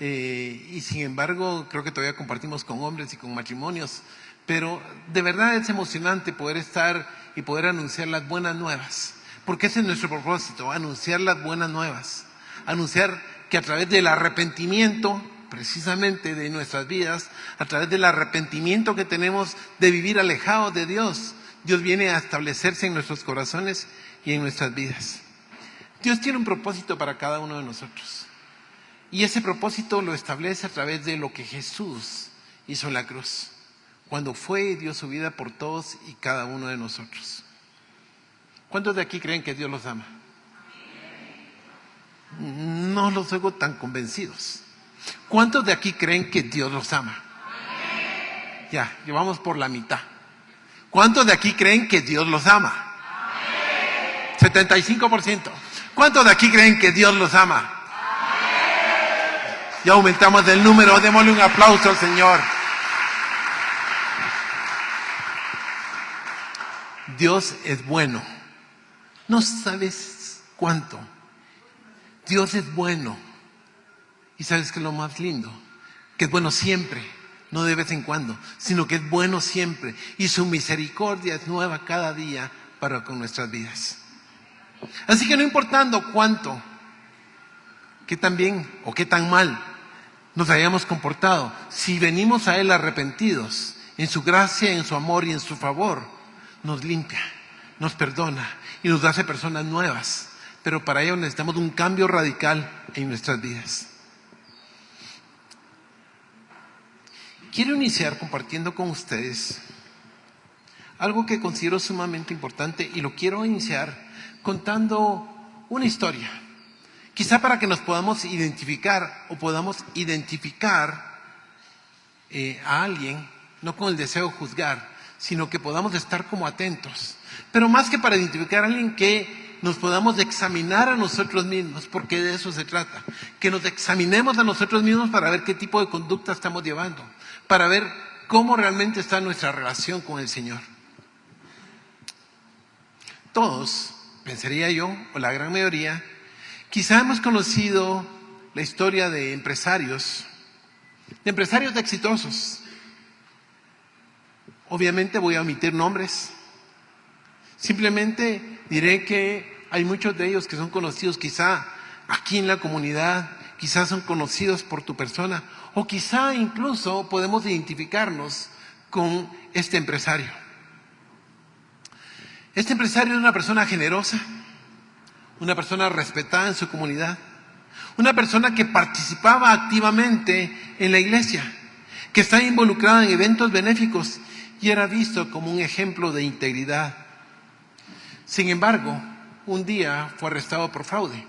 y sin embargo creo que todavía compartimos con hombres y con matrimonios, pero de verdad es emocionante poder estar y poder anunciar las buenas nuevas, porque ese es nuestro propósito, anunciar las buenas nuevas, anunciar que a través del arrepentimiento precisamente de nuestras vidas, a través del arrepentimiento que tenemos de vivir alejados de Dios, Dios viene a establecerse en nuestros corazones y en nuestras vidas. Dios tiene un propósito para cada uno de nosotros. Y ese propósito lo establece a través de lo que Jesús hizo en la cruz, cuando fue y dio su vida por todos y cada uno de nosotros. ¿Cuántos de aquí creen que Dios los ama? No los oigo tan convencidos. ¿Cuántos de aquí creen que Dios los ama? Ya, llevamos por la mitad. ¿Cuántos de aquí creen que Dios los ama? 75%. ¿Cuántos de aquí creen que Dios los ama? Ya aumentamos el número, démosle un aplauso al Señor. Dios es bueno. No sabes cuánto. Dios es bueno. Y sabes que es lo más lindo, que es bueno siempre, no de vez en cuando, sino que es bueno siempre. Y su misericordia es nueva cada día para con nuestras vidas. Así que no importando cuánto, qué tan bien o qué tan mal nos hayamos comportado, si venimos a Él arrepentidos, en su gracia, en su amor y en su favor, nos limpia, nos perdona y nos hace personas nuevas. Pero para ello necesitamos un cambio radical en nuestras vidas. Quiero iniciar compartiendo con ustedes algo que considero sumamente importante y lo quiero iniciar contando una historia. Quizá para que nos podamos identificar o podamos identificar a alguien, no con el deseo de juzgar, sino que podamos estar como atentos. Pero más que para identificar a alguien, que nos podamos examinar a nosotros mismos, porque de eso se trata. Que nos examinemos a nosotros mismos para ver qué tipo de conducta estamos llevando, para ver cómo realmente está nuestra relación con el Señor. Todos, pensaría yo, o la gran mayoría, quizá hemos conocido la historia de empresarios exitosos. Obviamente voy a omitir nombres. Simplemente diré que hay muchos de ellos que son conocidos quizá aquí en la comunidad, quizás son conocidos por tu persona, o quizá incluso podemos identificarnos con este empresario. Este empresario es una persona generosa, una persona respetada en su comunidad, una persona que participaba activamente en la iglesia, que está involucrada en eventos benéficos y era visto como un ejemplo de integridad. Sin embargo, un día fue arrestado por fraude,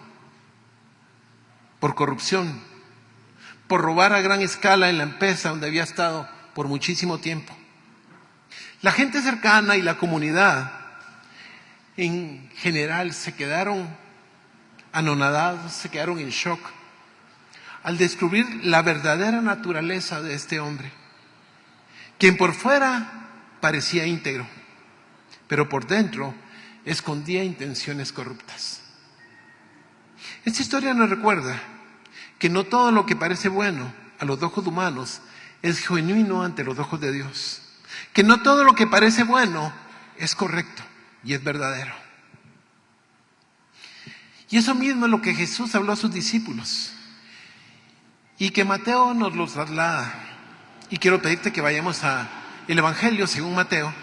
por corrupción, por robar a gran escala en la empresa donde había estado por muchísimo tiempo. La gente cercana y la comunidad en general se quedaron anonadados, se quedaron en shock al descubrir la verdadera naturaleza de este hombre, quien por fuera parecía íntegro, pero por dentro escondía intenciones corruptas. Esta historia nos recuerda que no todo lo que parece bueno a los ojos humanos es genuino ante los ojos de Dios, que no todo lo que parece bueno es correcto y es verdadero. Y eso mismo es lo que Jesús habló a sus discípulos y que Mateo nos lo traslada. Y quiero pedirte que vayamos al Evangelio según Mateo,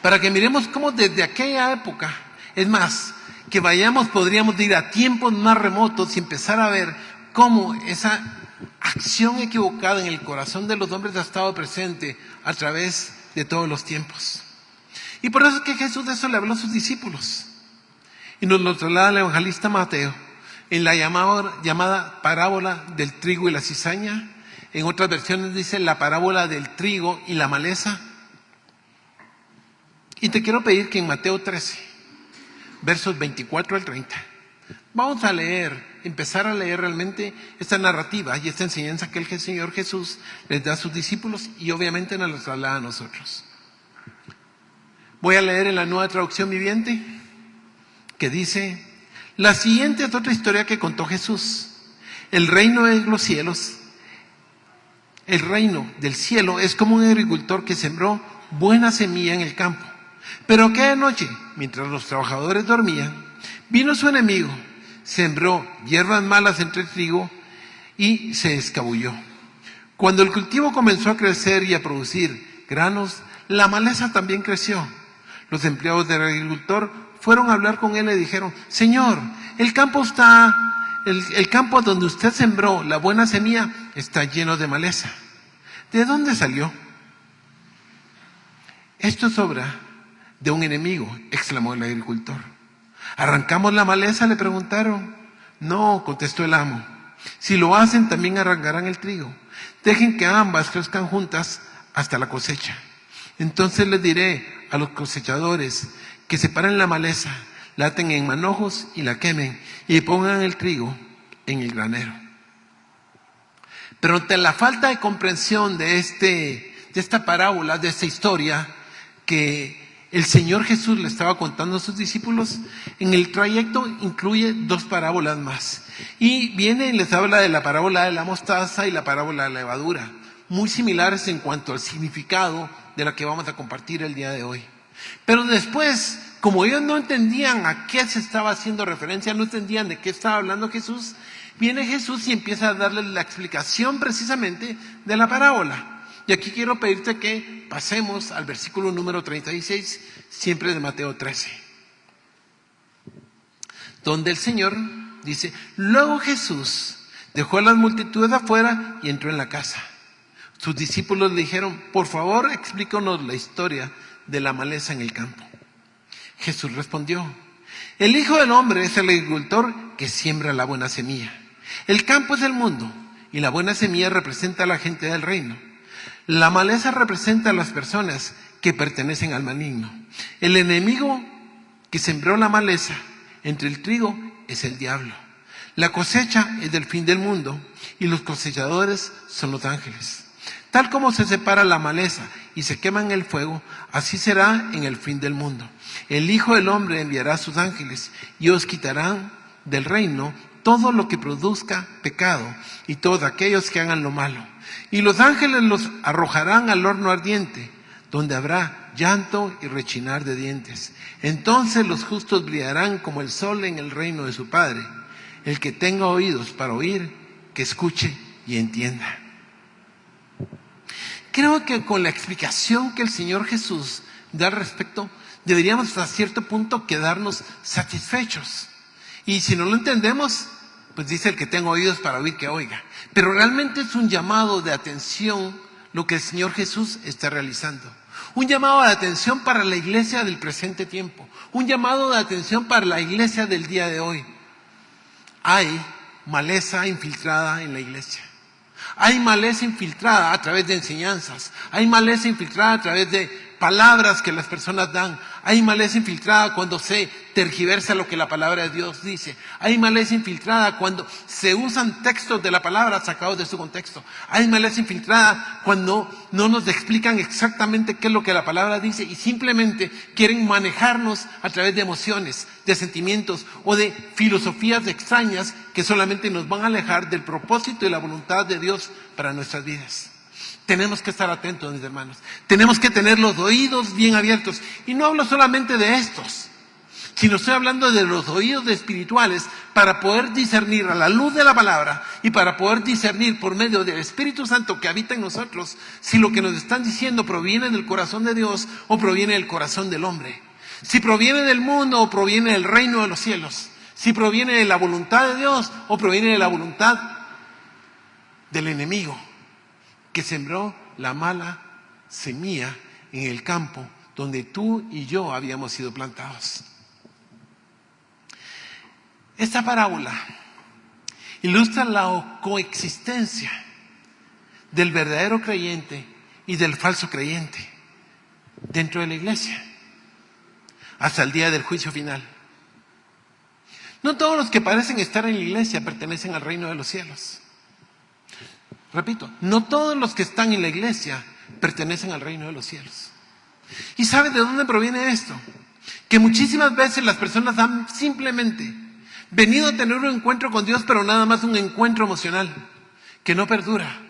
para que miremos cómo desde aquella época, es más, que vayamos, podríamos ir a tiempos más remotos y empezar a ver cómo esa acción equivocada en el corazón de los hombres ha estado presente a través de todos los tiempos. Y por eso es que Jesús de eso le habló a sus discípulos. Y nos lo traslada el evangelista Mateo en la llamada parábola del trigo y la cizaña. En otras versiones dice la parábola del trigo y la maleza. Y te quiero pedir que en Mateo 13, versos 24 al 30, vamos a empezar a leer realmente esta narrativa y esta enseñanza que el Señor Jesús les da a sus discípulos y obviamente nos la traslada a nosotros. Voy a leer en la Nueva Traducción Viviente, que dice: La siguiente es otra historia que contó Jesús. El reino de los cielos, el reino del cielo es como un agricultor que sembró buena semilla en el campo. Pero aquella noche, mientras los trabajadores dormían, vino su enemigo, sembró hierbas malas entre el trigo y se escabulló. Cuando el cultivo comenzó a crecer y a producir granos, la maleza también creció. Los empleados del agricultor fueron a hablar con él y le dijeron: Señor, el campo donde usted sembró la buena semilla está lleno de maleza. ¿De dónde salió? Esto es obra de un enemigo, exclamó el agricultor. ¿Arrancamos la maleza?, le preguntaron. No, contestó el amo. Si lo hacen, también arrancarán el trigo. Dejen que ambas crezcan juntas hasta la cosecha. Entonces les diré a los cosechadores que separen la maleza, la aten en manojos y la quemen, y pongan el trigo en el granero. Pero ante la falta de comprensión de esta parábola, de esta historia que el Señor Jesús le estaba contando a sus discípulos, en el trayecto incluye dos parábolas más. Y viene y les habla de la parábola de la mostaza y la parábola de la levadura, muy similares en cuanto al significado de la que vamos a compartir el día de hoy. Pero después, como ellos no entendían a qué se estaba haciendo referencia, no entendían de qué estaba hablando Jesús, viene Jesús y empieza a darles la explicación precisamente de la parábola. Y aquí quiero pedirte que pasemos al versículo número 36, siempre de Mateo 13. Donde el Señor dice: luego Jesús dejó a las multitudes afuera y entró en la casa. Sus discípulos le dijeron: por favor, explícanos la historia de la maleza en el campo. Jesús respondió: el Hijo del Hombre es el agricultor que siembra la buena semilla. El campo es el mundo y la buena semilla representa a la gente del reino. La maleza representa a las personas que pertenecen al maligno. El enemigo que sembró la maleza entre el trigo es el diablo. La cosecha es del fin del mundo y los cosechadores son los ángeles. Tal como se separa la maleza y se quema en el fuego, así será en el fin del mundo. El Hijo del Hombre enviará a sus ángeles y os quitarán del reino todo lo que produzca pecado y todos aquellos que hagan lo malo. Y los ángeles los arrojarán al horno ardiente, donde habrá llanto y rechinar de dientes. Entonces los justos brillarán como el sol en el reino de su Padre. El que tenga oídos para oír, que escuche y entienda. Creo que con la explicación que el Señor Jesús da al respecto, deberíamos hasta cierto punto quedarnos satisfechos. Y si no lo entendemos, pues dice: el que tenga oídos para oír, que oiga. Pero realmente es un llamado de atención lo que el Señor Jesús está realizando. Un llamado de atención para la iglesia del presente tiempo. Un llamado de atención para la iglesia del día de hoy. Hay maleza infiltrada en la iglesia. Hay maleza infiltrada a través de enseñanzas. Hay maleza infiltrada a través de palabras que las personas dan. Hay maleza infiltrada cuando se tergiversa lo que la palabra de Dios dice. Hay maleza infiltrada cuando se usan textos de la palabra sacados de su contexto. Hay maleza infiltrada cuando no nos explican exactamente qué es lo que la palabra dice y simplemente quieren manejarnos a través de emociones, de sentimientos o de filosofías extrañas que solamente nos van a alejar del propósito y la voluntad de Dios para nuestras vidas. Tenemos que estar atentos, mis hermanos. Tenemos que tener los oídos bien abiertos. Y no hablo solamente de estos, sino estoy hablando de los oídos espirituales para poder discernir a la luz de la palabra y para poder discernir por medio del Espíritu Santo que habita en nosotros si lo que nos están diciendo proviene del corazón de Dios o proviene del corazón del hombre. Si proviene del mundo o proviene del reino de los cielos. Si proviene de la voluntad de Dios o proviene de la voluntad del enemigo que sembró la mala semilla en el campo donde tú y yo habíamos sido plantados. Esta parábola ilustra la coexistencia del verdadero creyente y del falso creyente dentro de la iglesia hasta el día del juicio final. No todos los que parecen estar en la iglesia pertenecen al reino de los cielos. Repito, no todos los que están en la iglesia pertenecen al reino de los cielos. ¿Y sabe de dónde proviene esto? Que muchísimas veces las personas dan simplemente Venido a tener un encuentro con Dios, pero nada más un encuentro emocional, que no perdura.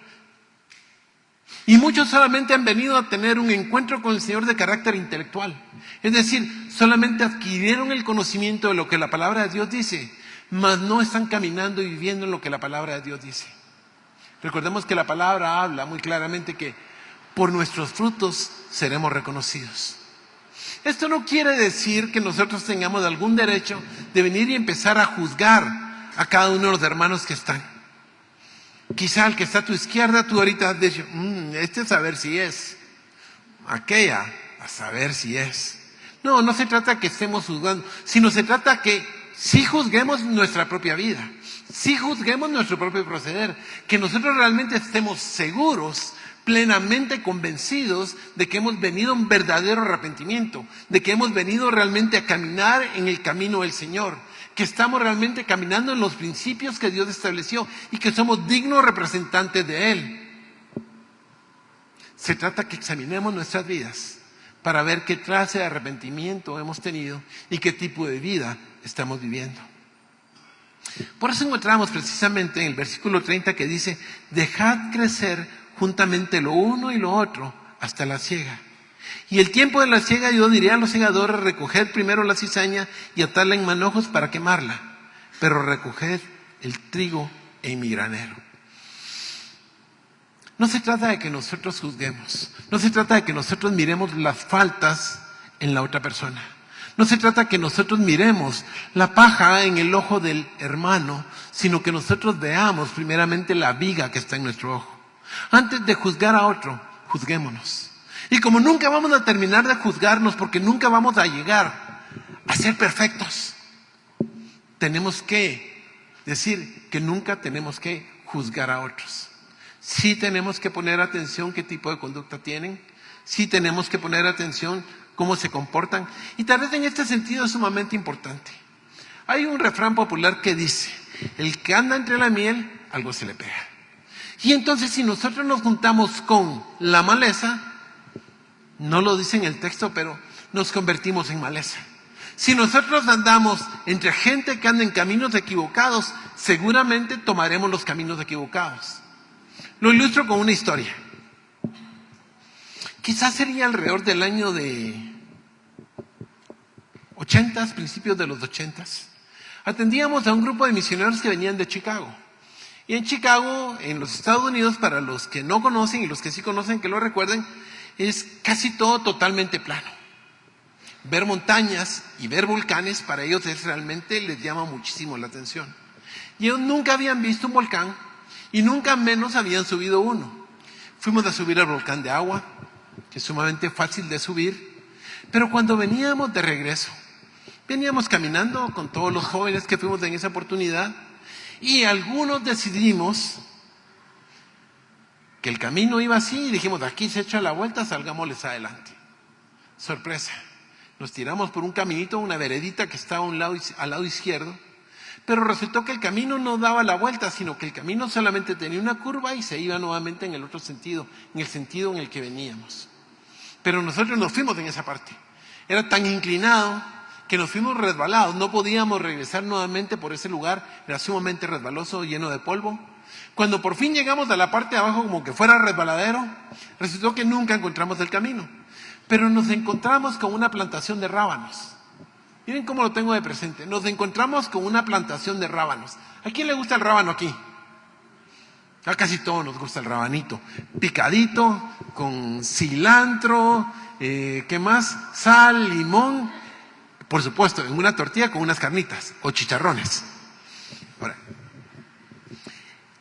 Y muchos solamente han venido a tener un encuentro con el Señor de carácter intelectual. Es decir, solamente adquirieron el conocimiento de lo que la palabra de Dios dice, mas no están caminando y viviendo en lo que la palabra de Dios dice. Recordemos que la palabra habla muy claramente que por nuestros frutos seremos reconocidos. Esto no quiere decir que nosotros tengamos algún derecho de venir y empezar a juzgar a cada uno de los hermanos que están. Quizá el que está a tu izquierda, tú ahorita has dicho, este a saber si es. Aquella, a saber si es. No, no se trata que estemos juzgando, sino se trata que sí juzguemos nuestra propia vida, sí juzguemos nuestro propio proceder, que nosotros realmente estemos seguros, plenamente convencidos de que hemos venido a un verdadero arrepentimiento, de que hemos venido realmente a caminar en el camino del Señor, que estamos realmente caminando en los principios que Dios estableció y que somos dignos representantes de Él. Se trata que examinemos nuestras vidas para ver qué clase de arrepentimiento hemos tenido y qué tipo de vida estamos viviendo. Por eso encontramos precisamente en el versículo 30 que dice, dejad crecer juntamente lo uno y lo otro hasta la siega. Y el tiempo de la siega yo diré a los segadores, recoged primero la cizaña y atadla en manojos para quemarla, pero recoged el trigo en mi granero. No se trata de que nosotros juzguemos, no se trata de que nosotros miremos las faltas en la otra persona. No se trata de que nosotros miremos la paja en el ojo del hermano, sino que nosotros veamos primeramente la viga que está en nuestro ojo. Antes de juzgar a otro, juzguémonos. Y como nunca vamos a terminar de juzgarnos, porque nunca vamos a llegar a ser perfectos, tenemos que decir que nunca tenemos que juzgar a otros. Sí tenemos que poner atención qué tipo de conducta tienen, sí tenemos que poner atención cómo se comportan, y tal vez en este sentido es sumamente importante. Hay un refrán popular que dice, el que anda entre la miel, algo se le pega. Y entonces si nosotros nos juntamos con la maleza, no lo dice en el texto, pero nos convertimos en maleza. Si nosotros andamos entre gente que anda en caminos equivocados, seguramente tomaremos los caminos equivocados. Lo ilustro con una historia. Quizás sería alrededor del año de 80, principios de los 80. Atendíamos a un grupo de misioneros que venían de Chicago. Y en Chicago, en los Estados Unidos, para los que no conocen y los que sí conocen que lo recuerden, es casi todo totalmente plano. Ver montañas y ver volcanes para ellos realmente les llama muchísimo la atención. Y ellos nunca habían visto un volcán y nunca menos habían subido uno. Fuimos a subir al volcán de Agua, que es sumamente fácil de subir, pero cuando veníamos de regreso, veníamos caminando con todos los jóvenes que fuimos en esa oportunidad y algunos decidimos que el camino iba así y dijimos, aquí se echa la vuelta, salgámosles adelante. Sorpresa, nos tiramos por un caminito, una veredita que estaba al lado izquierdo, pero resultó que el camino no daba la vuelta, sino que el camino solamente tenía una curva y se iba nuevamente en el otro sentido, en el sentido en el que veníamos. Pero nosotros nos fuimos en esa parte. Era tan inclinado que nos fuimos resbalados, no podíamos regresar nuevamente por ese lugar, era sumamente resbaloso, lleno de polvo. Cuando por fin llegamos a la parte de abajo como que fuera resbaladero, resultó que nunca encontramos el camino. Pero nos encontramos con una plantación de rábanos. Miren cómo lo tengo de presente. Nos encontramos con una plantación de rábanos. ¿A quién le gusta el rábano aquí? A casi todos nos gusta el rabanito. Picadito, con cilantro, ¿qué más? Sal, limón. Por supuesto, en una tortilla con unas carnitas o chicharrones. Ahora,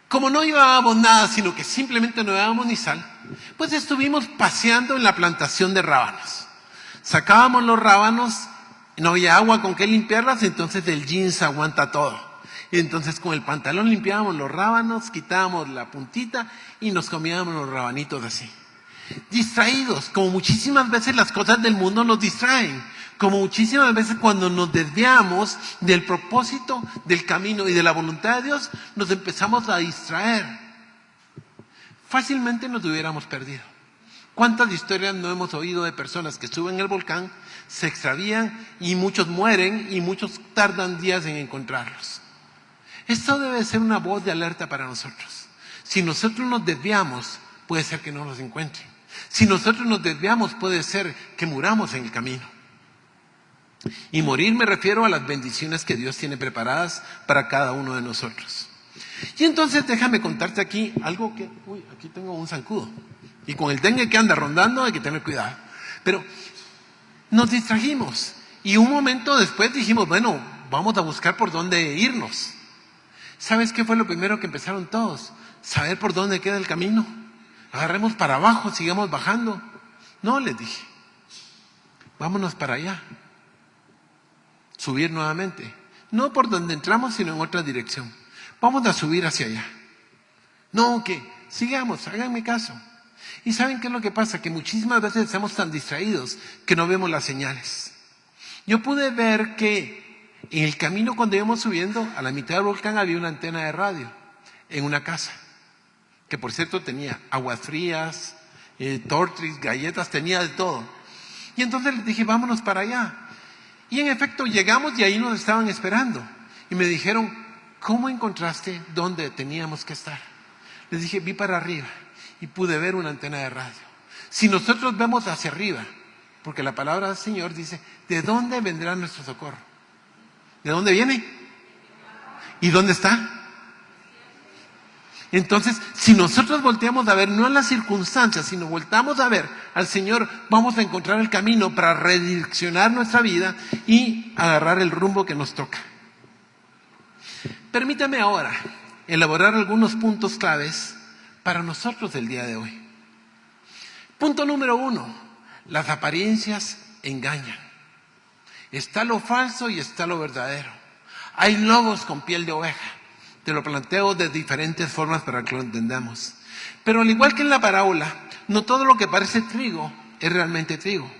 como no llevábamos nada, sino que simplemente no llevábamos ni sal, pues estuvimos paseando en la plantación de rábanos. Sacábamos los rábanos, no había agua con qué limpiarlas, entonces el jeans aguanta todo. Y entonces con el pantalón limpiábamos los rábanos, quitábamos la puntita y nos comíamos los rabanitos así. Distraídos, como muchísimas veces las cosas del mundo nos distraen. Como muchísimas veces cuando nos desviamos del propósito, del camino y de la voluntad de Dios, nos empezamos a distraer. Fácilmente nos hubiéramos perdido. ¿Cuántas historias no hemos oído de personas que suben el volcán, se extravían y muchos mueren y muchos tardan días en encontrarlos? Esto debe ser una voz de alerta para nosotros. Si nosotros nos desviamos, puede ser que no nos encuentren. Si nosotros nos desviamos, puede ser que muramos en el camino. Y morir me refiero a las bendiciones que Dios tiene preparadas para cada uno de nosotros. Y entonces déjame contarte aquí algo que... aquí tengo un zancudo. Y con el dengue que anda rondando hay que tener cuidado. Pero nos distrajimos. Y un momento después dijimos, bueno, vamos a buscar por dónde irnos. ¿Sabes qué fue lo primero que empezaron todos? Saber por dónde queda el camino. Agarremos para abajo, sigamos bajando. No, les dije. Vámonos para allá. Subir nuevamente. No por donde entramos, sino en otra dirección. Vamos a subir hacia allá. No, que sigamos, háganme caso. ¿Y saben qué es lo que pasa? Que muchísimas veces estamos tan distraídos que no vemos las señales. Yo pude ver que en el camino cuando íbamos subiendo, a la mitad del volcán había una antena de radio en una casa. Que por cierto tenía aguas frías, tortris, galletas, tenía de todo. Y entonces les dije, vámonos para allá. Y en efecto llegamos y ahí nos estaban esperando. Y me dijeron, ¿cómo encontraste dónde teníamos que estar? Les dije, vi para arriba y pude ver una antena de radio. Si nosotros vemos hacia arriba, porque la palabra del Señor dice, ¿de dónde vendrá nuestro socorro? ¿De dónde viene? ¿Y dónde está? Entonces, si nosotros volteamos a ver, no en las circunstancias, sino voltamos a ver al Señor, vamos a encontrar el camino para redireccionar nuestra vida y agarrar el rumbo que nos toca. Permítame ahora elaborar algunos puntos claves para nosotros del día de hoy. Punto número 1, las apariencias engañan. Está lo falso y está lo verdadero. Hay lobos con piel de oveja. Te lo planteo de diferentes formas para que lo entendamos. Pero al igual que en la parábola, no todo lo que parece trigo es realmente trigo.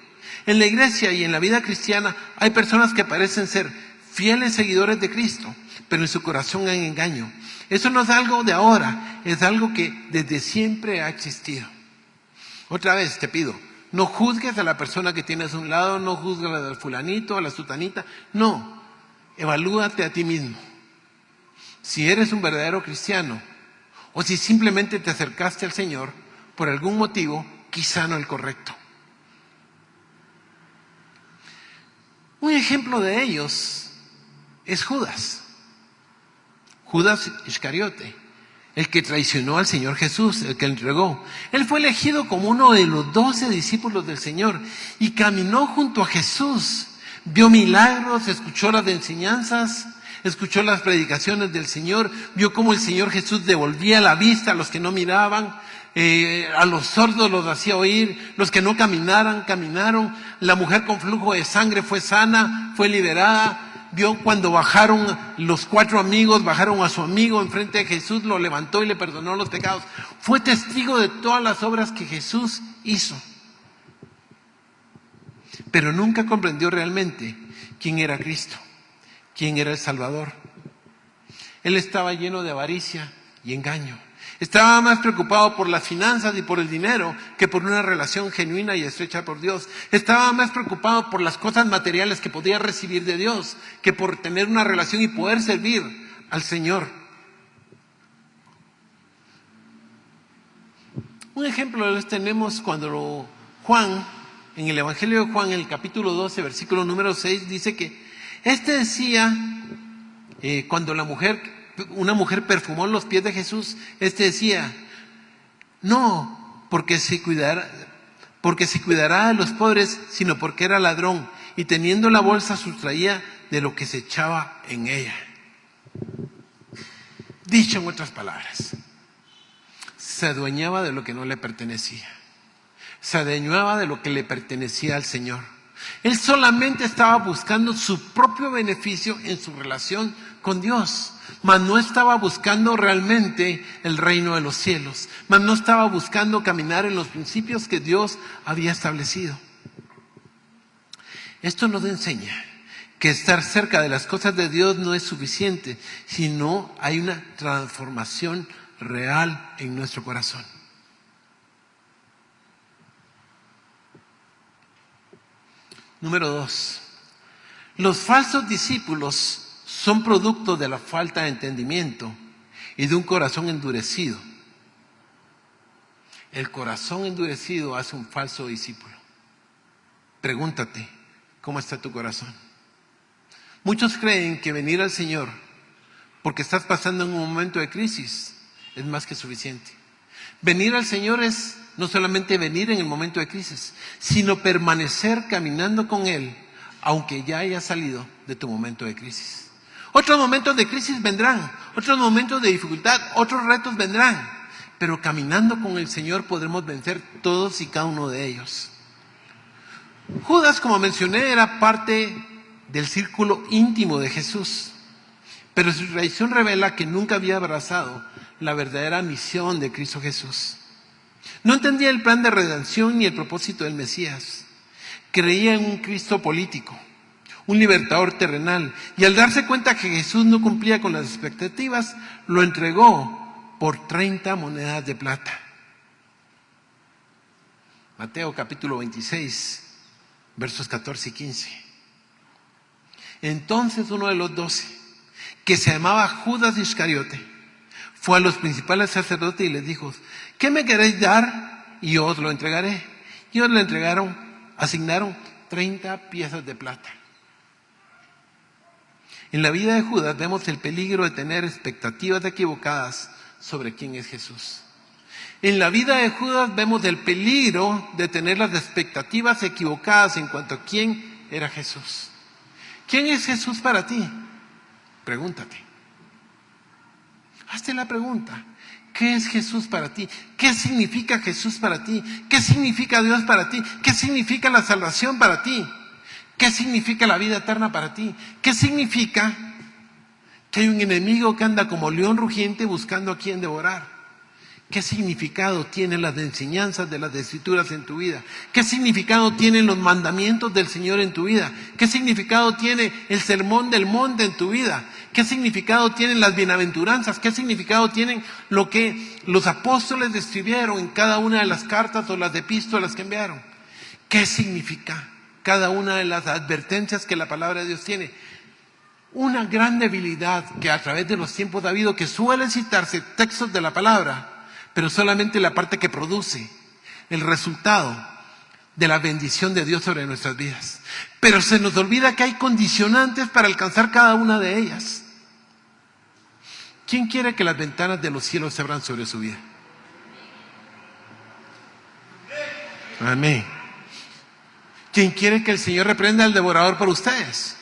En la iglesia y en la vida cristiana hay personas que parecen ser fieles seguidores de Cristo, pero en su corazón hay engaño. Eso no es algo de ahora, es algo que desde siempre ha existido. Otra vez te pido, no juzgues a la persona que tienes a un lado, no juzgues al fulanito, a la sutanita, no, evalúate a ti mismo. Si eres un verdadero cristiano, o si simplemente te acercaste al Señor por algún motivo, quizá no el correcto. Un ejemplo de ellos es Judas. Judas Iscariote, el que traicionó al Señor Jesús, el que le entregó. Él fue elegido como uno de los 12 discípulos del Señor y caminó junto a Jesús. Vio milagros, escuchó las enseñanzas, escuchó las predicaciones del Señor, vio cómo el Señor Jesús devolvía la vista a los que no miraban, a los sordos los hacía oír, los que no caminaron, la mujer con flujo de sangre fue sana, fue liberada. Vio cuando bajaron los 4 amigos, bajaron a su amigo enfrente de Jesús, lo levantó y le perdonó los pecados. Fue testigo de todas las obras que Jesús hizo. Pero nunca comprendió realmente quién era Cristo, quién era el Salvador. Él estaba lleno de avaricia y engaño. Estaba más preocupado por las finanzas y por el dinero que por una relación genuina y estrecha por Dios. Estaba más preocupado por las cosas materiales que podía recibir de Dios que por tener una relación y poder servir al Señor. Un ejemplo de esto tenemos cuando Juan, en el Evangelio de Juan, en el capítulo 12, versículo número 6, dice que decía, cuando una mujer perfumó los pies de Jesús, decía, no porque se cuidara de los pobres, sino porque era ladrón, y teniendo la bolsa sustraía de lo que se echaba en ella. Dicho en otras palabras, se adueñaba de lo que no le pertenecía. Se adueñaba de lo que le pertenecía al Señor. Él solamente estaba buscando su propio beneficio en su relación con Dios, mas no estaba buscando realmente el reino de los cielos, mas no estaba buscando caminar en los principios que Dios había establecido. Esto nos enseña que estar cerca de las cosas de Dios no es suficiente, sino hay una transformación real en nuestro corazón. Número 2. Los falsos discípulos son producto de la falta de entendimiento y de un corazón endurecido. El corazón endurecido hace un falso discípulo. Pregúntate, ¿cómo está tu corazón? Muchos creen que venir al Señor porque estás pasando en un momento de crisis es más que suficiente. Venir al Señor es no solamente venir en el momento de crisis, sino permanecer caminando con Él, aunque ya hayas salido de tu momento de crisis. Otros momentos de crisis vendrán, otros momentos de dificultad, otros retos vendrán, pero caminando con el Señor podremos vencer todos y cada uno de ellos. Judas, como mencioné, era parte del círculo íntimo de Jesús, pero su traición revela que nunca había abrazado la verdadera misión de Cristo Jesús. No entendía el plan de redención ni el propósito del Mesías. Creía en un Cristo político, un libertador terrenal, y al darse cuenta que Jesús no cumplía con las expectativas, lo entregó por 30 monedas de plata. Mateo capítulo 26, versos 14 y 15. Entonces uno de los 12, que se llamaba Judas Iscariote, fue a los principales sacerdotes y les dijo: ¿qué me queréis dar? Y yo os lo entregaré. Y ellos le asignaron 30 piezas de plata. En la vida de Judas vemos el peligro de tener expectativas equivocadas sobre quién es Jesús. En la vida de Judas vemos el peligro de tener las expectativas equivocadas en cuanto a quién era Jesús. ¿Quién es Jesús para ti? Pregúntate. Hazte la pregunta. ¿Qué es Jesús para ti? ¿Qué significa Jesús para ti? ¿Qué significa Dios para ti? ¿Qué significa la salvación para ti? ¿Qué significa la vida eterna para ti? ¿Qué significa que hay un enemigo que anda como león rugiente buscando a quien devorar? ¿Qué significado tienen las enseñanzas de las Escrituras en tu vida? ¿Qué significado tienen los mandamientos del Señor en tu vida? ¿Qué significado tiene el sermón del monte en tu vida? ¿Qué significado tienen las bienaventuranzas? ¿Qué significado tienen lo que los apóstoles describieron en cada una de las cartas o las epístolas que enviaron? ¿Qué significa cada una de las advertencias que la palabra de Dios tiene? Una gran debilidad que a través de los tiempos ha habido, que suelen citarse textos de la palabra, pero solamente la parte que produce el resultado de la bendición de Dios sobre nuestras vidas. Pero se nos olvida que hay condicionantes para alcanzar cada una de ellas. ¿Quién quiere que las ventanas de los cielos se abran sobre su vida? Amén. ¿Quién quiere que el Señor reprenda al devorador por ustedes?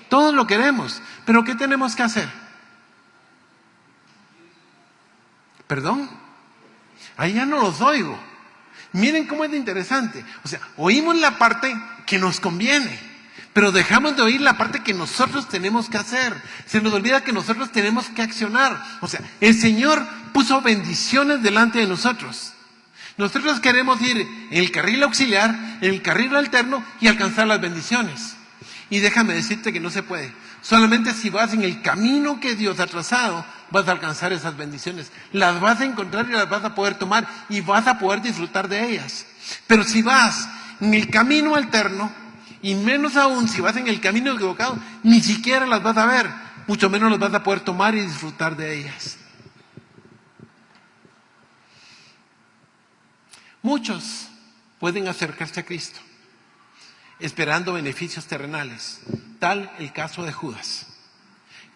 Todos lo queremos, pero ¿qué tenemos que hacer? ¿Perdón? Ahí ya no los oigo. Miren cómo es de interesante. O sea, oímos la parte que nos conviene, pero dejamos de oír la parte que nosotros tenemos que hacer. Se nos olvida que nosotros tenemos que accionar. O sea, el Señor puso bendiciones delante de nosotros. Nosotros queremos ir en el carril auxiliar, en el carril alterno y alcanzar las bendiciones. Y déjame decirte que no se puede. Solamente si vas en el camino que Dios ha trazado, vas a alcanzar esas bendiciones. Las vas a encontrar y las vas a poder tomar y vas a poder disfrutar de ellas. Pero si vas en el camino alterno, y menos aún si vas en el camino equivocado, ni siquiera las vas a ver, mucho menos las vas a poder tomar y disfrutar de ellas. Muchos pueden acercarse a Cristo esperando beneficios terrenales, tal el caso de Judas.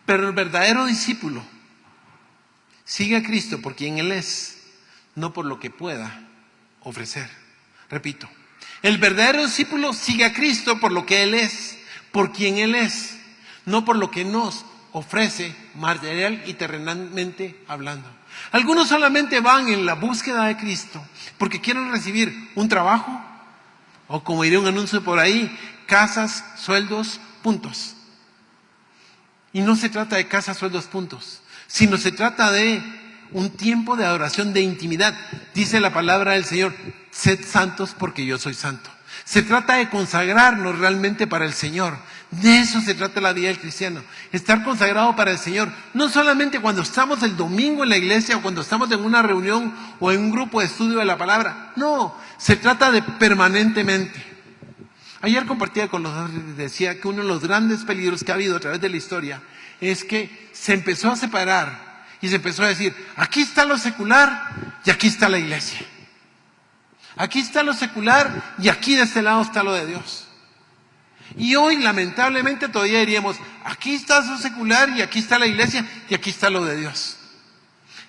Pero el verdadero discípulo sigue a Cristo por quien Él es, no por lo que pueda ofrecer. Repito, el verdadero discípulo sigue a Cristo por lo que Él es, por quien Él es, no por lo que nos ofrece material y terrenalmente hablando. Algunos solamente van en la búsqueda de Cristo porque quieren recibir un trabajo, o como diría un anuncio por ahí, casas, sueldos, puntos. Y no se trata de casas, sueldos, puntos, sino se trata de un tiempo de adoración, de intimidad. Dice la palabra del Señor: sed santos porque yo soy santo. Se trata de consagrarnos realmente para el Señor. De eso se trata la vida del cristiano. Estar consagrado para el Señor. No solamente cuando estamos el domingo en la iglesia o cuando estamos en una reunión o en un grupo de estudio de la palabra. No, se trata de permanentemente. Ayer compartía con los dos y decía que uno de los grandes peligros que ha habido a través de la historia es que se empezó a separar y se empezó a decir, aquí está lo secular y aquí está la iglesia. Aquí está lo secular y aquí de este lado está lo de Dios. Y hoy lamentablemente todavía diríamos, aquí está lo secular y aquí está la iglesia y aquí está lo de Dios.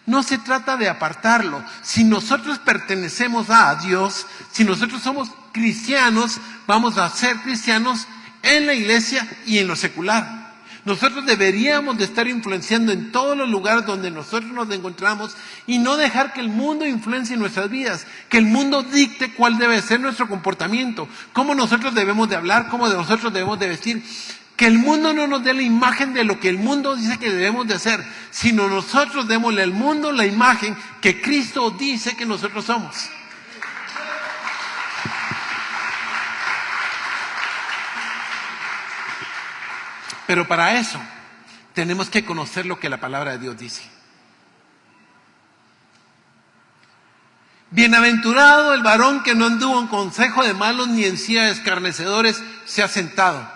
No se trata de apartarlo. Si nosotros pertenecemos a Dios, si nosotros somos cristianos, vamos a ser cristianos en la iglesia y en lo secular. Nosotros deberíamos de estar influenciando en todos los lugares donde nosotros nos encontramos y no dejar que el mundo influencie nuestras vidas, que el mundo dicte cuál debe ser nuestro comportamiento, cómo nosotros debemos de hablar, cómo nosotros debemos de vestir. Que el mundo no nos dé la imagen de lo que el mundo dice que debemos de hacer, sino nosotros démosle al mundo la imagen que Cristo dice que nosotros somos. Pero para eso tenemos que conocer lo que la palabra de Dios dice. Bienaventurado el varón que no anduvo en consejo de malos ni en silla de escarnecedores se ha sentado.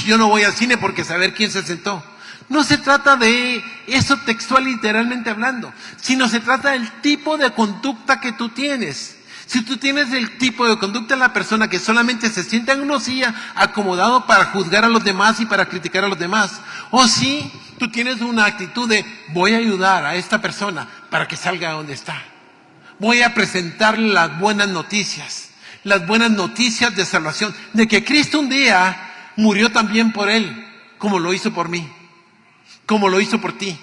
Yo no voy al cine porque saber quién se sentó. No se trata de eso textual literalmente hablando, sino se trata del tipo de conducta que tú tienes. Si tú tienes el tipo de conducta de la persona que solamente se sienta en una silla acomodado para juzgar a los demás y para criticar a los demás, o si tú tienes una actitud de voy a ayudar a esta persona para que salga de donde está. Voy a presentarle las buenas noticias de salvación, de que Cristo un día murió también por él, como lo hizo por mí, como lo hizo por ti.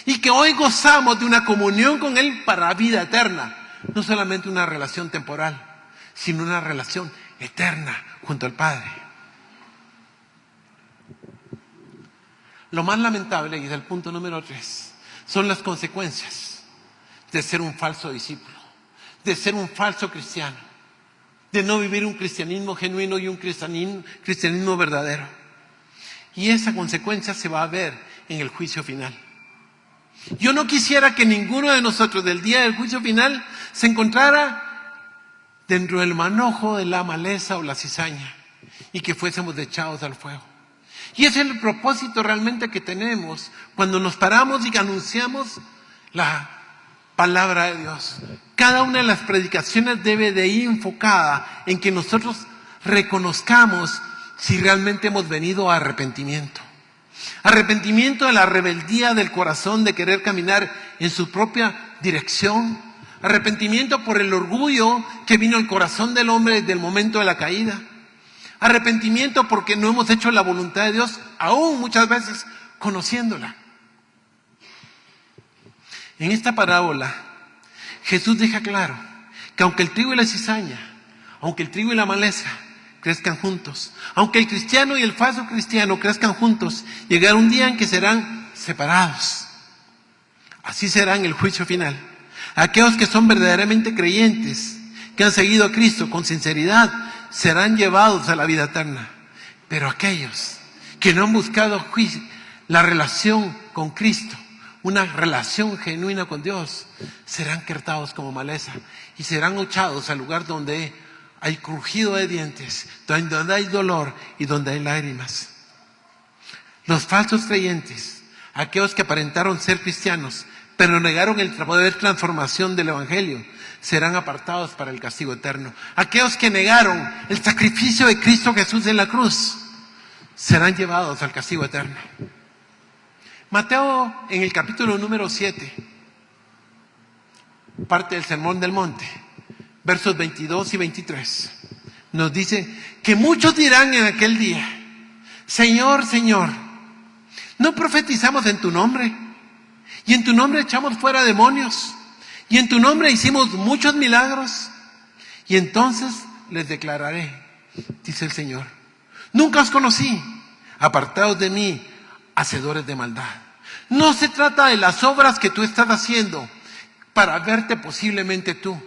Y que hoy gozamos de una comunión con él para la vida eterna. No solamente una relación temporal, sino una relación eterna junto al Padre. Lo más lamentable, y es el punto número 3, son las consecuencias de ser un falso discípulo, de ser un falso cristiano, de no vivir un cristianismo genuino y un cristianismo verdadero. Y esa consecuencia se va a ver en el juicio final. Yo no quisiera que ninguno de nosotros del día del juicio final se encontrara dentro del manojo de la maleza o la cizaña y que fuésemos echados al fuego. Y ese es el propósito realmente que tenemos cuando nos paramos y anunciamos la palabra de Dios. Cada una de las predicaciones debe de ir enfocada en que nosotros reconozcamos si realmente hemos venido a arrepentimiento. Arrepentimiento de la rebeldía del corazón de querer caminar en su propia dirección. Arrepentimiento por el orgullo que vino al corazón del hombre desde el momento de la caída. Arrepentimiento porque no hemos hecho la voluntad de Dios, aún muchas veces conociéndola. En esta parábola, Jesús deja claro que aunque el trigo y la cizaña, aunque el trigo y la maleza crezcan juntos, aunque el cristiano y el falso cristiano crezcan juntos, llegará un día en que serán separados. Así será en el juicio final. Aquellos que son verdaderamente creyentes, que han seguido a Cristo con sinceridad, serán llevados a la vida eterna. Pero aquellos que no han buscado la relación con Cristo, una relación genuina con Dios, serán cortados como maleza y serán echados al lugar donde hay crujido de dientes, donde hay dolor y donde hay lágrimas. Los falsos creyentes, aquellos que aparentaron ser cristianos, pero negaron el poder de transformación del Evangelio, serán apartados para el castigo eterno. Aquellos que negaron el sacrificio de Cristo Jesús en la cruz, serán llevados al castigo eterno. Mateo, en el capítulo número 7, parte del Sermón del Monte, versos 22 y 23, nos dice que muchos dirán en aquel día: Señor, Señor, ¿no profetizamos en tu nombre? Y en tu nombre echamos fuera demonios, y en tu nombre hicimos muchos milagros. Y entonces les declararé, dice el Señor: nunca os conocí, apartados de mí, hacedores de maldad. No se trata de las obras que tú estás haciendo para verte posiblemente tú,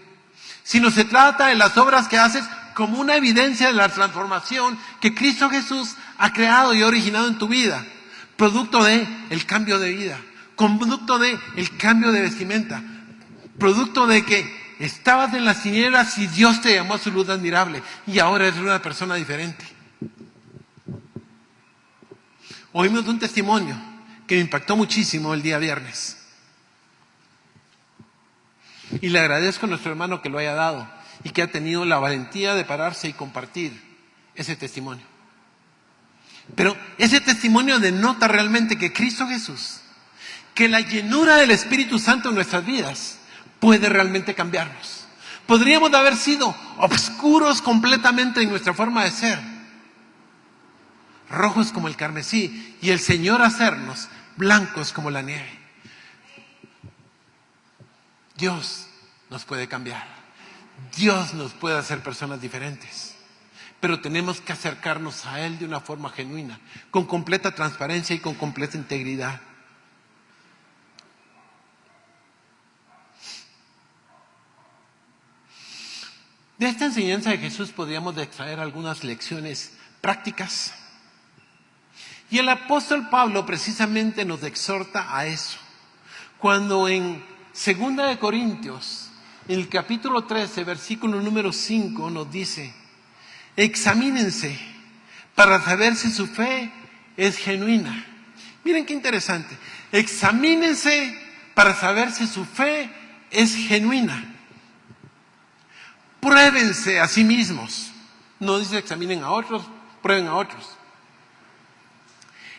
sino se trata de las obras que haces como una evidencia de la transformación que Cristo Jesús ha creado y originado en tu vida, producto de el cambio de vida, producto de el cambio de vestimenta, producto de que estabas en las tinieblas y Dios te llamó a su luz admirable y ahora eres una persona diferente. Oímos de un testimonio que me impactó muchísimo el día viernes. Y le agradezco a nuestro hermano que lo haya dado y que ha tenido la valentía de pararse y compartir ese testimonio. Pero ese testimonio denota realmente que Cristo Jesús, que la llenura del Espíritu Santo en nuestras vidas puede realmente cambiarnos. Podríamos haber sido oscuros completamente en nuestra forma de ser, rojos como el carmesí, y el Señor hacernos blancos como la nieve. Dios nos puede cambiar. Dios nos puede hacer personas diferentes. Pero tenemos que acercarnos a Él de una forma genuina, con completa transparencia y con completa integridad. De esta enseñanza de Jesús podríamos extraer algunas lecciones prácticas. Y el apóstol Pablo precisamente nos exhorta a eso. Cuando en 2 Corintios, en el capítulo 13, versículo número 5, nos dice: examínense para saber si su fe es genuina. Miren qué interesante. Examínense para saber si su fe es genuina. Pruébense a sí mismos. No dice examinen a otros, prueben a otros.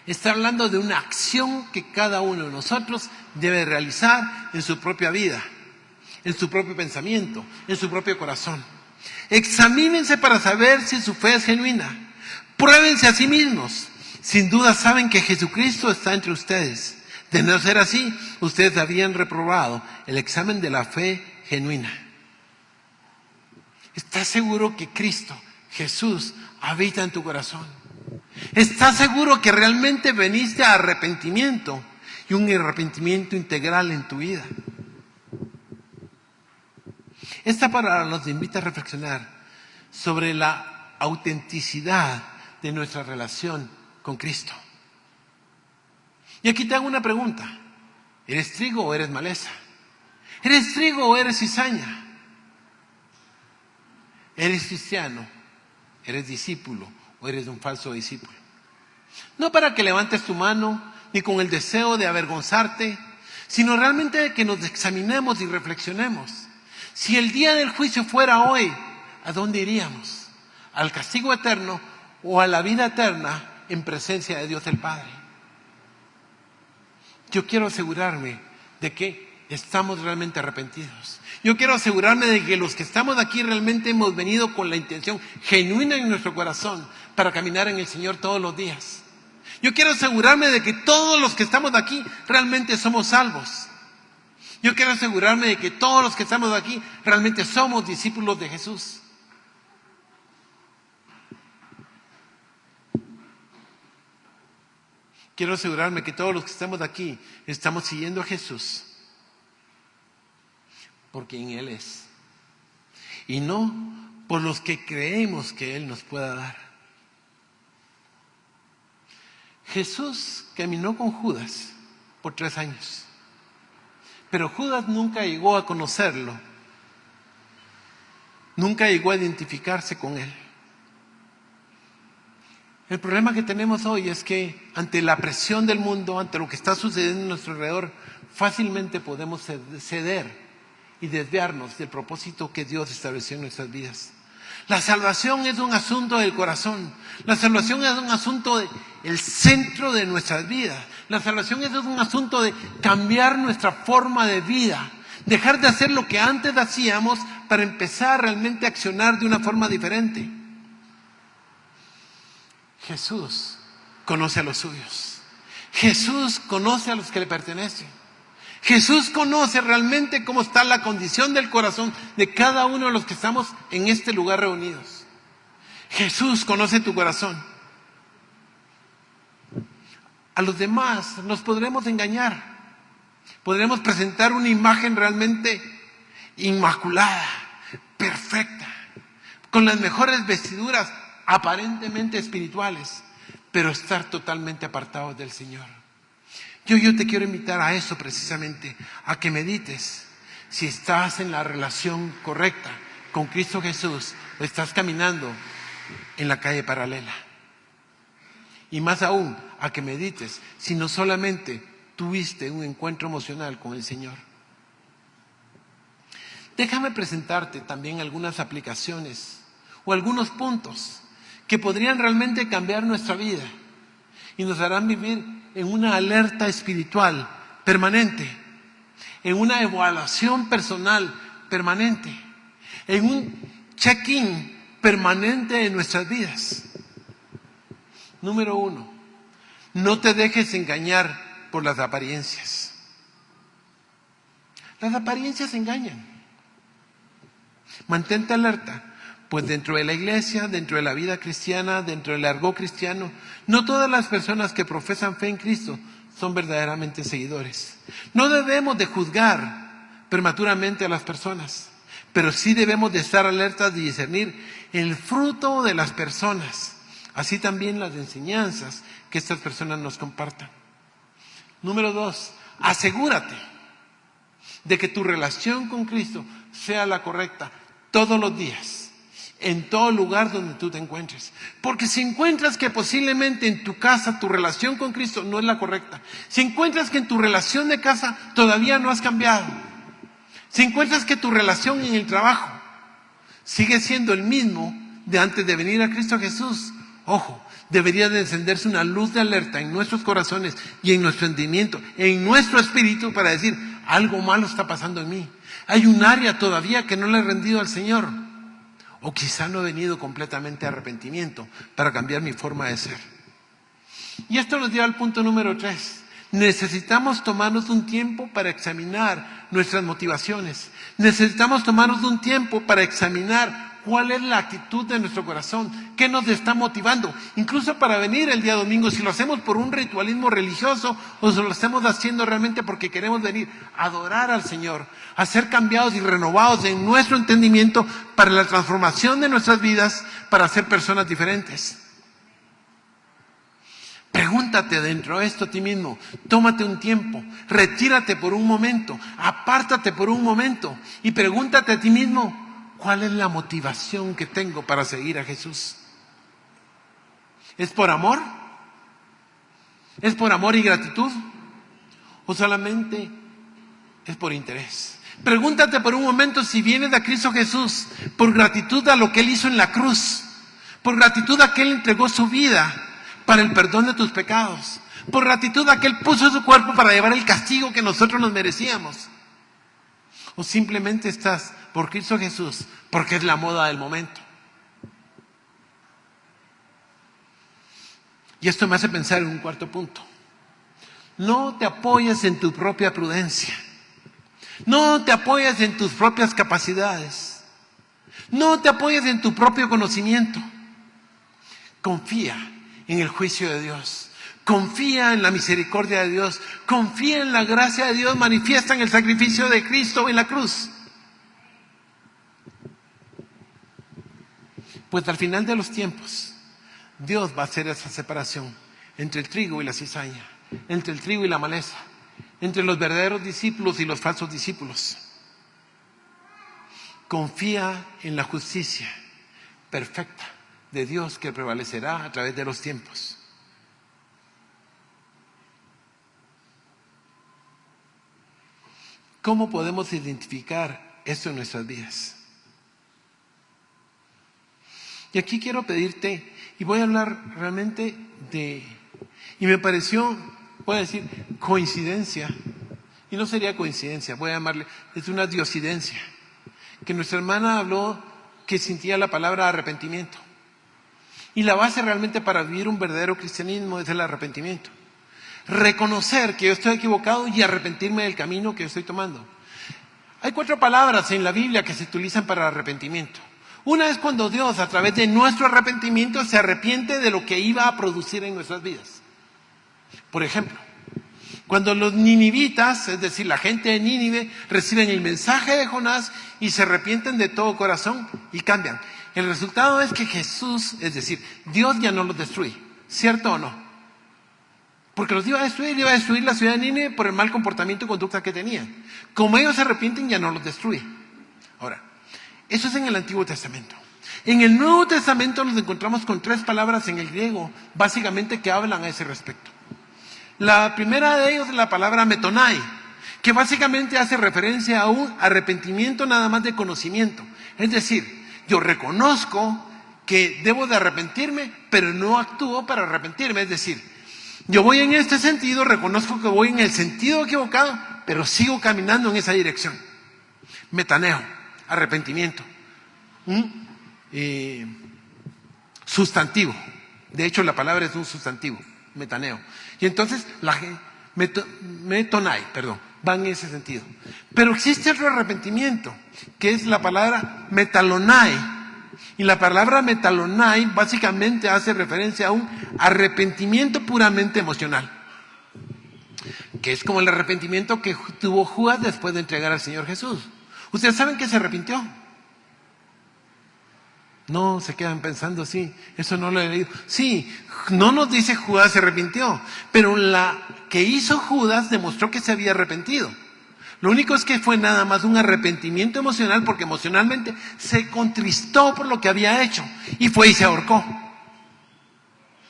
Está hablando de una acción que cada uno de nosotros debe realizar en su propia vida, en su propio pensamiento, en su propio corazón. Examínense para saber si su fe es genuina. Pruébense a sí mismos. Sin duda saben que Jesucristo está entre ustedes. De no ser así, ustedes habrían reprobado el examen de la fe genuina. ¿Estás seguro que Cristo, Jesús, habita en tu corazón? ¿Estás seguro que realmente veniste a arrepentimiento y un arrepentimiento integral en tu vida? Esta palabra nos invita a reflexionar sobre la autenticidad de nuestra relación con Cristo. Y aquí te hago una pregunta: ¿eres trigo o eres maleza? ¿Eres trigo o eres cizaña? ¿Eres cristiano? ¿Eres discípulo o eres un falso discípulo? No para que levantes tu mano, ni con el deseo de avergonzarte, sino realmente de que nos examinemos y reflexionemos. Si el día del juicio fuera hoy, ¿a dónde iríamos? ¿Al castigo eterno o a la vida eterna en presencia de Dios el Padre? Yo quiero asegurarme de que estamos realmente arrepentidos. Yo quiero asegurarme de que los que estamos aquí realmente hemos venido con la intención genuina en nuestro corazón para caminar en el Señor todos los días. Yo quiero asegurarme de que todos los que estamos aquí realmente somos salvos. Yo quiero asegurarme de que todos los que estamos aquí realmente somos discípulos de Jesús. Quiero asegurarme que todos los que estamos aquí estamos siguiendo a Jesús por quien Él es, y no por los que creemos que Él nos pueda dar. Jesús caminó con Judas por 3 años, pero Judas nunca llegó a conocerlo, nunca llegó a identificarse con Él. El problema que tenemos hoy es que ante la presión del mundo, ante lo que está sucediendo a nuestro alrededor, fácilmente podemos ceder y desviarnos del propósito que Dios estableció en nuestras vidas. La salvación es un asunto del corazón. La salvación es un asunto del centro de nuestras vidas. La salvación es un asunto de cambiar nuestra forma de vida. Dejar de hacer lo que antes hacíamos para empezar realmente a accionar de una forma diferente. Jesús conoce a los suyos. Jesús conoce a los que le pertenecen. Jesús conoce realmente cómo está la condición del corazón de cada uno de los que estamos en este lugar reunidos. Jesús conoce tu corazón. A los demás nos podremos engañar. Podremos presentar una imagen realmente inmaculada, perfecta, con las mejores vestiduras aparentemente espirituales, pero estar totalmente apartados del Señor. Yo te quiero invitar a eso precisamente, a que medites. si estás en la relación correcta con Cristo Jesús o estás caminando en la calle paralela. Y más aún, a que medites si no solamente tuviste un encuentro emocional con el Señor. Déjame presentarte también algunas aplicaciones o algunos puntos que podrían realmente cambiar nuestra vida y nos harán vivir en una alerta espiritual permanente, en una evaluación personal permanente, en un check-in permanente de nuestras vidas. Número 1, no te dejes engañar por las apariencias. Las apariencias engañan. Mantente alerta, pues dentro de la iglesia, dentro de la vida cristiana, dentro del argot cristiano, no todas las personas que profesan fe en Cristo son verdaderamente seguidores. No debemos de juzgar prematuramente a las personas, pero sí debemos de estar alertas de discernir el fruto de las personas, así también las enseñanzas que estas personas nos compartan. Número 2, asegúrate de que tu relación con Cristo sea la correcta todos los días, en todo lugar donde tú te encuentres. Porque si encuentras que posiblemente en tu casa tu relación con Cristo no es la correcta, si encuentras que en tu relación de casa todavía no has cambiado, si encuentras que tu relación en el trabajo sigue siendo el mismo de antes de venir a Cristo Jesús, ojo, debería de encenderse una luz de alerta en nuestros corazones y en nuestro entendimiento, en nuestro espíritu, para decir, algo malo está pasando en mí. Hay un área todavía que no le he rendido al Señor. O quizá no he venido completamente a arrepentimiento para cambiar mi forma de ser. Y esto nos lleva al punto número 3. Necesitamos tomarnos un tiempo para examinar nuestras motivaciones. Necesitamos tomarnos un tiempo para examinar cuál es la actitud de nuestro corazón, qué nos está motivando, incluso para venir el día domingo, si lo hacemos por un ritualismo religioso o si lo estamos haciendo realmente porque queremos venir a adorar al Señor, a ser cambiados y renovados en nuestro entendimiento para la transformación de nuestras vidas, para ser personas diferentes. Pregúntate dentro de esto a ti mismo, tómate un tiempo, retírate por un momento, apártate por un momento y pregúntate a ti mismo, ¿cuál es la motivación que tengo para seguir a Jesús? ¿Es por amor? ¿Es por amor y gratitud? ¿O solamente es por interés? Pregúntate por un momento si vienes a Cristo Jesús por gratitud a lo que Él hizo en la cruz, por gratitud a que Él entregó su vida para el perdón de tus pecados, por gratitud a que Él puso su cuerpo para llevar el castigo que nosotros nos merecíamos. O simplemente estás por Cristo Jesús porque es la moda del momento. Y esto me hace pensar en un cuarto punto. No te apoyes en tu propia prudencia. No te apoyes en tus propias capacidades. No te apoyes en tu propio conocimiento. Confía en el juicio de Dios. Confía en la misericordia de Dios. Confía en la gracia de Dios manifiesta en el sacrificio de Cristo en la cruz. Pues al final de los tiempos, Dios va a hacer esa separación entre el trigo y la cizaña, entre el trigo y la maleza, entre los verdaderos discípulos y los falsos discípulos. Confía en la justicia perfecta de Dios que prevalecerá a través de los tiempos. ¿Cómo podemos identificar esto en nuestras vidas? Y aquí quiero pedirte, y voy a hablar realmente y me pareció, voy a decir, coincidencia, y no sería coincidencia, voy a llamarle, es una diosidencia, que nuestra hermana habló que sentía la palabra arrepentimiento. Y la base realmente para vivir un verdadero cristianismo es el arrepentimiento. Reconocer que yo estoy equivocado y arrepentirme del camino que yo estoy tomando. Hay 4 palabras en la Biblia que se utilizan para el arrepentimiento. Una es cuando Dios, a través de nuestro arrepentimiento, se arrepiente de lo que iba a producir en nuestras vidas. Por ejemplo, cuando los ninivitas, es decir, la gente de Nínive, reciben el mensaje de Jonás y se arrepienten de todo corazón y cambian. El resultado es que Jesús, es decir, Dios ya no los destruye, ¿cierto o no? Porque los iba a destruir la ciudad de Nínive por el mal comportamiento y conducta que tenían. Como ellos se arrepienten, ya no los destruye. Ahora, eso es en el Antiguo Testamento. En el Nuevo Testamento nos encontramos con 3 palabras en el griego, básicamente que hablan a ese respecto. La primera de ellos es la palabra metonai, que básicamente hace referencia a un arrepentimiento nada más de conocimiento. Es decir, yo reconozco que debo de arrepentirme, pero no actúo para arrepentirme. Es decir, yo voy en este sentido, reconozco que voy en el sentido equivocado, pero sigo caminando en esa dirección. Metaneo, arrepentimiento. Sustantivo. De hecho, la palabra es un sustantivo, metaneo. Y entonces, metonai, va en ese sentido. Pero existe otro arrepentimiento, que es la palabra metalonai. Y la palabra metalonai básicamente hace referencia a un arrepentimiento puramente emocional, que es como el arrepentimiento que tuvo Judas después de entregar al Señor Jesús. ¿Ustedes saben que se arrepintió? No, se quedan pensando, sí, eso no lo he leído. Sí, no nos dice Judas se arrepintió, pero la que hizo Judas demostró que se había arrepentido. Lo único es que fue nada más un arrepentimiento emocional, porque emocionalmente se contristó por lo que había hecho y fue y se ahorcó.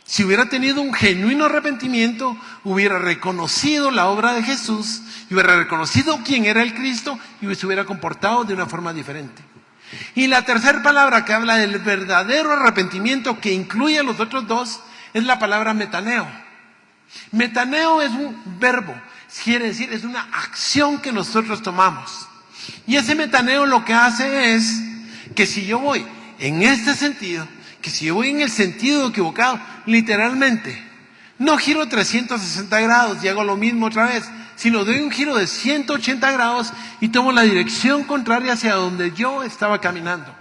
Si hubiera tenido un genuino arrepentimiento, hubiera reconocido la obra de Jesús, y hubiera reconocido quién era el Cristo y se hubiera comportado de una forma diferente. Y la tercera palabra que habla del verdadero arrepentimiento, que incluye a los otros 2, es la palabra metaneo. Metaneo es un verbo, quiere decir, es una acción que nosotros tomamos. Y ese metaneo lo que hace es que si yo voy en este sentido, que si yo voy en el sentido equivocado, literalmente, no giro 360 grados y hago lo mismo otra vez, sino doy un giro de 180 grados y tomo la dirección contraria hacia donde yo estaba caminando.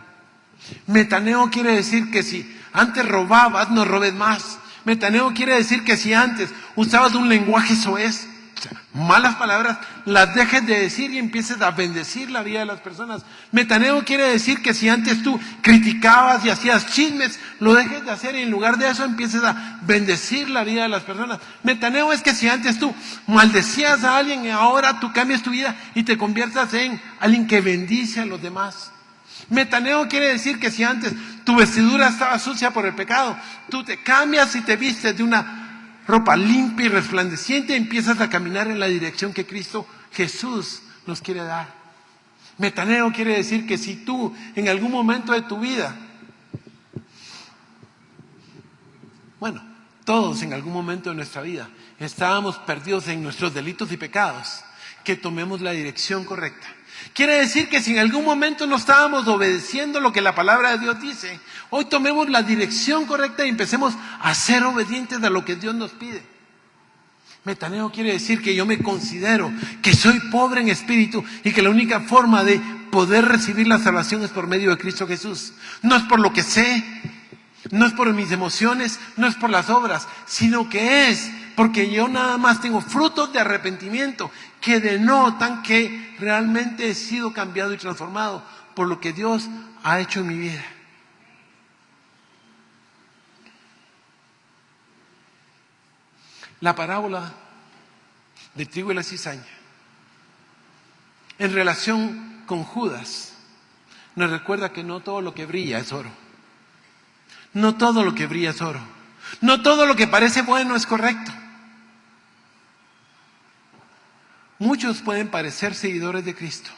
Metaneo quiere decir que si antes robabas, no robes más. Metaneo quiere decir que si antes usabas un lenguaje soez, o sea, malas palabras, las dejes de decir y empieces a bendecir la vida de las personas. Metaneo quiere decir que si antes tú criticabas y hacías chismes, lo dejes de hacer y en lugar de eso empieces a bendecir la vida de las personas. Metaneo es que si antes tú maldecías a alguien y ahora tú cambias tu vida y te conviertas en alguien que bendice a los demás. Metaneo quiere decir que si antes tu vestidura estaba sucia por el pecado, tú te cambias y te vistes de una ropa limpia y resplandeciente y empiezas a caminar en la dirección que Cristo Jesús nos quiere dar. Metaneo quiere decir que si tú en algún momento de tu vida, bueno, todos en algún momento de nuestra vida estábamos perdidos en nuestros delitos y pecados, que tomemos la dirección correcta. Quiere decir que si en algún momento no estábamos obedeciendo lo que la palabra de Dios dice, hoy tomemos la dirección correcta y empecemos a ser obedientes a lo que Dios nos pide. Metaneo quiere decir que yo me considero que soy pobre en espíritu y que la única forma de poder recibir la salvación es por medio de Cristo Jesús. No es por lo que sé, no es por mis emociones, no es por las obras, sino que es porque yo nada más tengo frutos de arrepentimiento que denotan que realmente he sido cambiado y transformado por lo que Dios ha hecho en mi vida. La parábola del trigo y la cizaña, en relación con Judas, nos recuerda que no todo lo que brilla es oro. No todo lo que brilla es oro. No todo lo que parece bueno es correcto. Muchos pueden parecer seguidores de Cristo,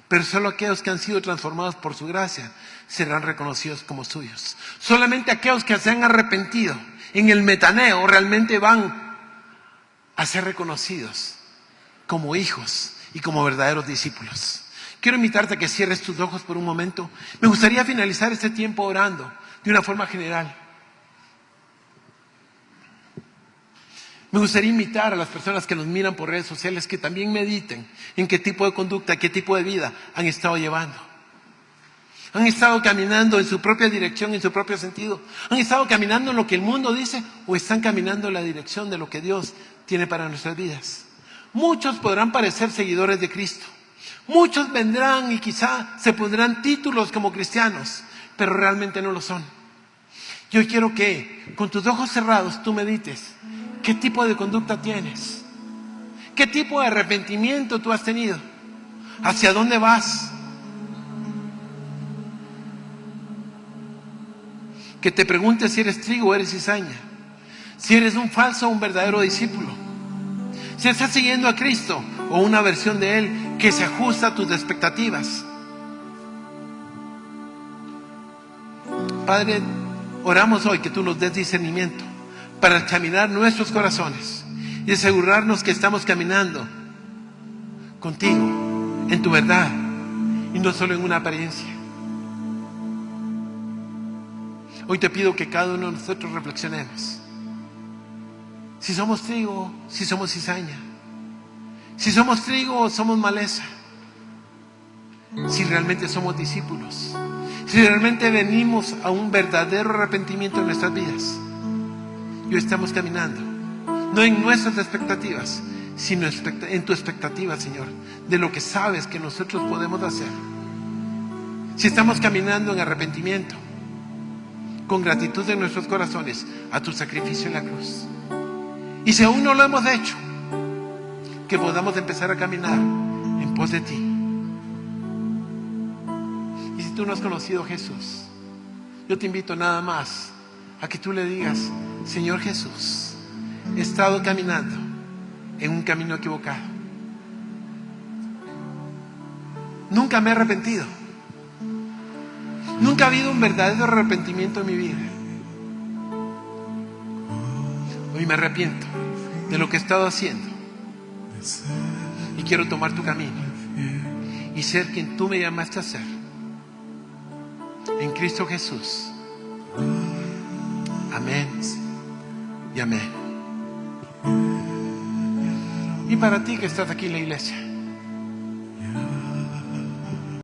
pero solo aquellos que han sido transformados por su gracia serán reconocidos como suyos. Solamente aquellos que se han arrepentido en el metaneo realmente van a ser reconocidos como hijos y como verdaderos discípulos. Quiero invitarte a que cierres tus ojos por un momento. Me gustaría finalizar este tiempo orando de una forma general. Me gustaría invitar a las personas que nos miran por redes sociales que también mediten en qué tipo de conducta, qué tipo de vida han estado llevando. Han estado caminando en su propia dirección, en su propio sentido. Han estado caminando en lo que el mundo dice o están caminando en la dirección de lo que Dios tiene para nuestras vidas. Muchos podrán parecer seguidores de Cristo. Muchos vendrán y quizá se pondrán títulos como cristianos, pero realmente no lo son. Yo quiero que con tus ojos cerrados tú medites ¿Qué tipo de conducta tienes? ¿Qué tipo de arrepentimiento tú has tenido? ¿Hacia dónde vas? Que te preguntes si eres trigo o eres cizaña, si eres un falso o un verdadero discípulo, si estás siguiendo a Cristo o una versión de Él que se ajusta a tus expectativas. Padre, oramos hoy que tú nos des discernimiento para examinar nuestros corazones y asegurarnos que estamos caminando contigo en tu verdad y no solo en una apariencia. Hoy te pido que cada uno de nosotros reflexionemos. Si somos trigo, si somos cizaña. Si somos trigo o somos maleza. Si realmente somos discípulos. Si realmente venimos a un verdadero arrepentimiento en nuestras vidas. Y hoy estamos caminando, no en nuestras expectativas, sino en tu expectativa, Señor, de lo que sabes que nosotros podemos hacer. Si estamos caminando en arrepentimiento, con gratitud en nuestros corazones a tu sacrificio en la cruz. Y si aún no lo hemos hecho, que podamos empezar a caminar en pos de ti. Y si tú no has conocido a Jesús, yo te invito nada más a que tú le digas: Señor Jesús, he estado caminando en un camino equivocado. Nunca me he arrepentido. Nunca ha habido un verdadero arrepentimiento en mi vida. Hoy me arrepiento de lo que he estado haciendo y quiero tomar tu camino y ser quien tú me llamaste a ser en Cristo Jesús. Amén y amén. Y para ti que estás aquí en la iglesia,